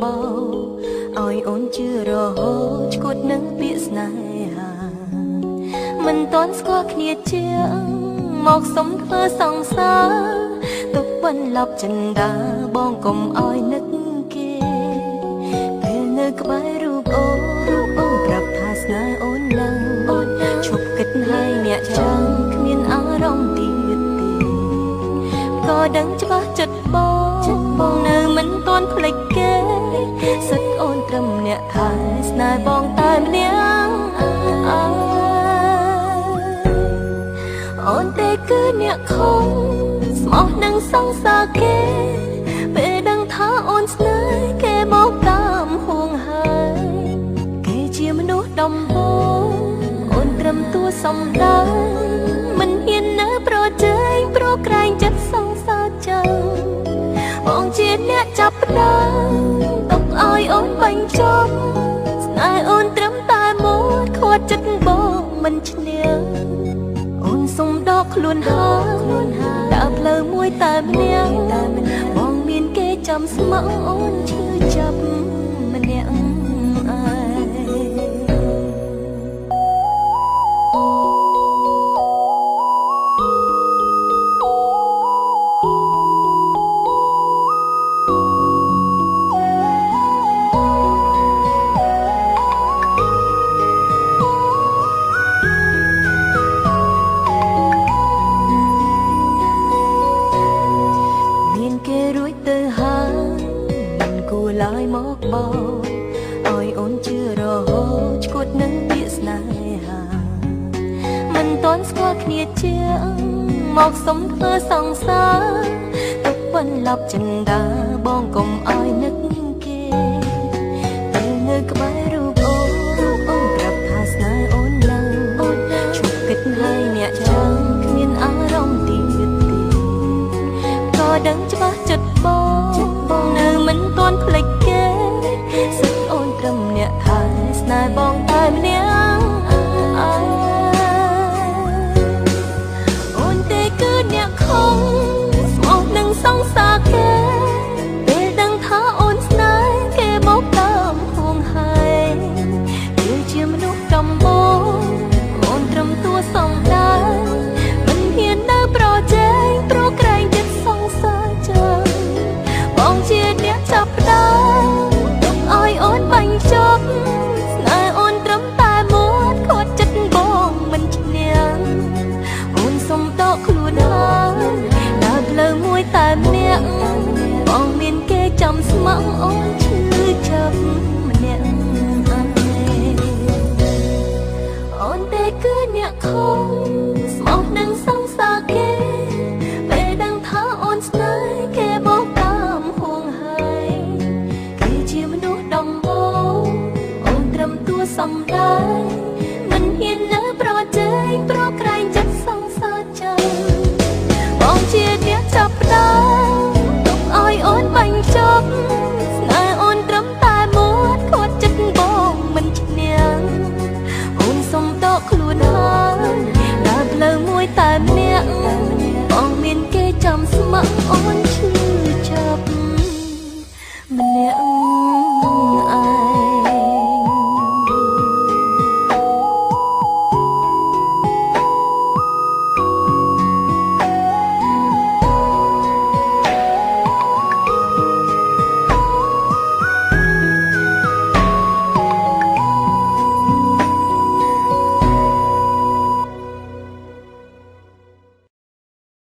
បោឲ្យអូនជឿរហូតឈួតនឹងពាក្យស្នេហាមិនតន់ស្គាល់គ្នាជាងមកសុំធ្វើសង្សារទុកបន្លប់ចិនដាបងកុំឲ្យនឹកគេពេលនៅក្បែររូបអូនប្រាប់ថាស្នេហ៍អូនឡើងឈប់គិតឲ្យអ្នកចាំគ្មានអារម្មណ៍ទៀតទេក៏ដឹងច្បាស់ចិត្តបងនៅមិនទាន់ភ្លេចគេសិតអូនត្រឹមអ្នកថែស្នេហ៍បងតែម្នាក់អូនទេគឺអ្នកខំស្មោះនឹងសង្សារគេពេលដឹងថាអូនស្នេហ៍គេមកតាមហួងហើយគេជាមនុស្សដំបូងអូនត្រឹមតួសំដៅមិនហ៊ាននៅប្រជែងប្រក្រែងចិត្តសង្សារចឹងបងជាអ្នកចាប់ផ្ដើមទុកឲ្យអូនបាញ់ចប់ស្នេហ៍អូនត្រឹមតែមួយខាត់ចិត្តបងមិនឈ្នះអូនសុំដកខ្លួនហើយដើរផ្លូវមួយតែម្នាក់បងមានគេចាំស្មោះអូនឈឺចាប់ម្នាក់ឡើយមកបោឲ្យអូនជឿរហូតឈួតនឹងពាក្យស្នេហាមិនតន់ស្គាល់គ្នាជាងមកសុំធ្វើសង្សារទុកបន្លប់ចិនដាបងកុំឲ្យនឹកគេពេលនៅក្បែររូបអូនប្រាប់ថាស្នេហ៍អូនឡើងឈប់គិតឲ្យអ្នកចាំគ្មានអារម្មណ៍ទៀតទេក៏ដឹងច្បាស់ចិត្តបងនៅមិនទាន់ភ្លេចគេសិតអូនត្រឹមអ្នកថែស្នេហ៍បងតែម្នាក់អូនទេគឺអ្នកខំស្មោះនឹងសង្សារគេពេលដឹងថាអូនស្នេហ៍គេមកតាមហួងហើយគឺជាមនុស្សដំបូងអូនត្រឹមតួសំដៅមិនហ៊ាននៅប្រជែងប្រក្រែងចិត្តសង្សារចឹងបងជាអ្នកចាប់ផ្ដើមទុកឲ្យអូនបាញ់ចប់ស្នេហ៍អូនត្រឹមតែមួយខាត់ចិត្តបងមិនឈ្នះអូនសុំដកខ្លួនហើយដើរផ្លូវមួយតែម្នាក់បងមានគេចាំស្មោះអូនឈឺចាប់ម្នាក់អូនទេគឺអ្នកខំស្មោះនឹងសង្សារគេពេលដឹងថាអូនស្នេហ៍គេមកតាមហួងហើយគេជាមនុស្សដំបូងអូនត្រឹមតួសំដៅមិនហ៊ាននៅប្រជែងប្រក្រែងចិត្តសង្សារចឹងបងជាអ្នកចាប់ផ្ដើម